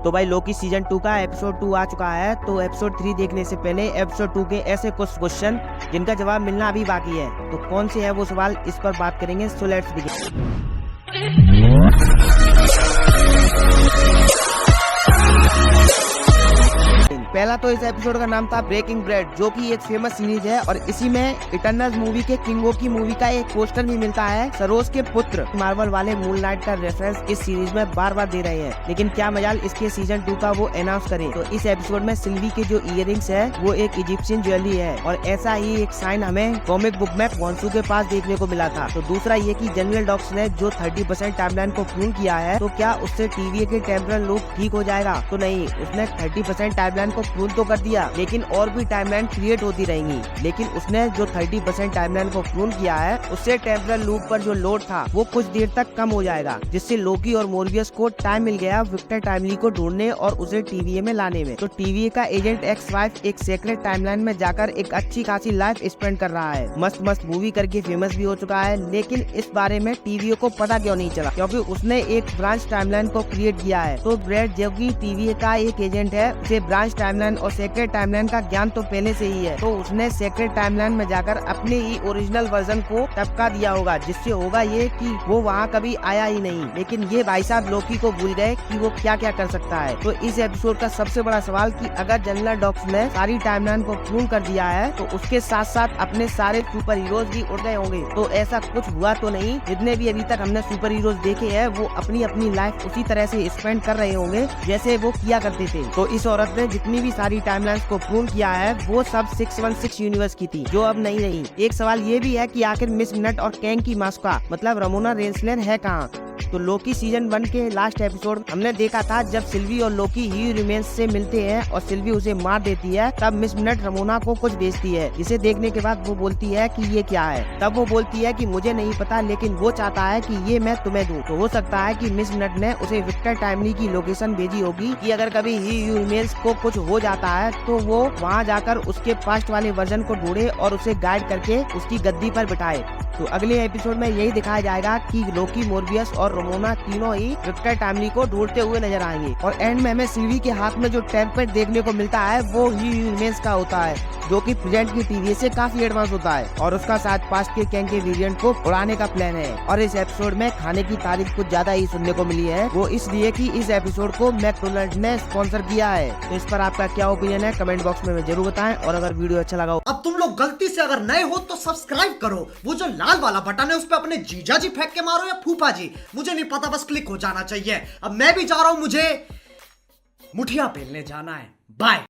तो भाई Loki season 2 का एपिसोड 2 आ चुका है। तो एपिसोड 3 देखने से पहले एपिसोड 2 के ऐसे कुछ क्वेश्चन जिनका जवाब मिलना अभी बाकी है, तो कौन से है वो सवाल, इस पर बात करेंगे। So let's begin. पहला तो इस एपिसोड का नाम था ब्रेकिंग ब्रेड, जो कि एक फेमस सीरीज है और इसी में इटर्नल्स मूवी के किंगो की मूवी का एक पोस्टर भी मिलता है। सरोज के पुत्र मार्वल वाले मून नाइट का रेफरेंस इस सीरीज में बार बार दे रहे हैं, लेकिन क्या मजाल इसके सीजन 2 का वो अनाउंस करे। तो इस एपिसोड में सिल्वी के जो इयरिंग्स है वो एक इजिप्शियन ज्वेलरी है और ऐसा ही एक साइन हमें कॉमिक बुक में वॉन्सू के पास देखने को मिला था। तो दूसरा ये कि जनरल डॉक्स ने जो 30% टाइमलाइन को प्रूव किया है, तो क्या उससे टीवीए के टेम्परल लूप ठीक हो जाएगा? तो नहीं, उसने 30% टाइमलाइन को प्रूव तो कर दिया, लेकिन और भी टाइमलाइन क्रिएट होती रहेंगी। लेकिन उसने जो 30% टाइमलाइन को प्रूव किया है, उससे टेम्परल लूप पर जो लोड था वो कुछ देर तक कम हो जाएगा, जिससे लोकी और मोरबियस को टाइम मिल गया विक्टर टाइमली को ढूंढने और उसे टीवीए में लाने में। तो टीवीए का एजेंट एक्स वाइफ एक सेक्रेट टाइमलाइन में जाकर एक अच्छी खासी लाइफ स्पेंड कर रहा है, मस्त मस्त मूवी करके फेमस भी हो चुका है। लेकिन इस बारे में टीवीए को पता क्यों नहीं चला? क्योंकि उसने एक ब्रांच टाइमलाइन को क्रिएट किया है। तो ब्रेड जो कि टीवीए का एक एजेंट है, उसे ब्रांच टाइमलाइन और सेक्रेट टाइमलाइन का ज्ञान तो पहले से ही है। तो उसने सेक्रेट टाइमलाइन में जाकर अपने ही ओरिजिनल वर्जन को टपका दिया होगा, जिससे होगा ये कि वो वहाँ कभी आया ही नहीं। लेकिन ये भाई साहब लोकी को भूल गए कि वो क्या क्या कर सकता है। तो इस एपिसोड का सबसे बड़ा सवाल कि अगर जनरल डॉक्स ने सारी टाइमलाइन को प्रूव कर दिया है, तो उसके साथ साथ अपने सारे सुपर हीरोज भी उड़ गए होंगे। तो ऐसा कुछ हुआ तो नहीं? जितने भी अभी तक हमने सुपर हीरोज देखे हैं, वो अपनी अपनी लाइफ उसी तरह से स्पेंड कर रहे होंगे जैसे वो किया करते थे। तो इस औरत ने जितनी भी सारी टाइमलाइंस को प्रूव किया है, वो सब 616 यूनिवर्स की थी, जो अब नहीं रही। एक सवाल ये भी है कि आखिर मिस मिनट और कैंग की मास्का मतलब रमोना रेंसलर है कहाँ? तो लोकी सीजन 1 के लास्ट एपिसोड हमने देखा था, जब सिल्वी और लोकी ही रिमेन्स से मिलते हैं और सिल्वी उसे मार देती है, तब मिस मिनट रमोना को कुछ भेजती है, जिसे देखने के बाद वो बोलती है कि ये क्या है। तब वो बोलती है कि मुझे नहीं पता, लेकिन वो चाहता है कि ये मैं तुम्हें दूं। तो हो सकता है कि मिस मिनट ने उसे विक्टर टाइमली की लोकेशन भेजी होगी कि अगर कभी ही रिमेन्स को कुछ हो जाता है, तो वो वहाँ जाकर उसके पास्ट वाले वर्जन को ढूंढे और उसे गाइड करके उसकी गद्दी पर बिठाए। तो अगले एपिसोड में यही दिखाया जाएगा कि लोकी, मोरबियस और रमोना तीनों ही विक्टर टाइमली को ढूंढते हुए नजर आएंगे। और एंड में हमें सिल्वी के हाथ में जो टेम्पलेट देखने को मिलता है, वो ही ह्यूमन्स का होता है, जो कि प्रेजेंट की टीवी से काफी एडवांस होता है और उसका साथ पास्ट के कैंग के वेरिएंट को उड़ाने का प्लान है। और इस एपिसोड में खाने की तारीफ कुछ ज्यादा ही सुनने को मिली है, वो इसलिए कि इस एपिसोड को मैकडोनल्ड ने स्पॉन्सर किया है। तो इस पर आपका क्या ओपिनियन है, कमेंट बॉक्स में जरूर बताएं। और अगर वीडियो अच्छा लगा हो, अब तुम लोग गलती से अगर नए हो तो सब्सक्राइब करो, वो जो लाल वाला बटन है उस पर अपने जीजा जी फेंक के मारो या फूफा जी, मुझे नहीं पता, बस क्लिक हो जाना चाहिए। अब मैं भी जा रहा हूं, मुझे मुठिया पेलने जाना है। बाय।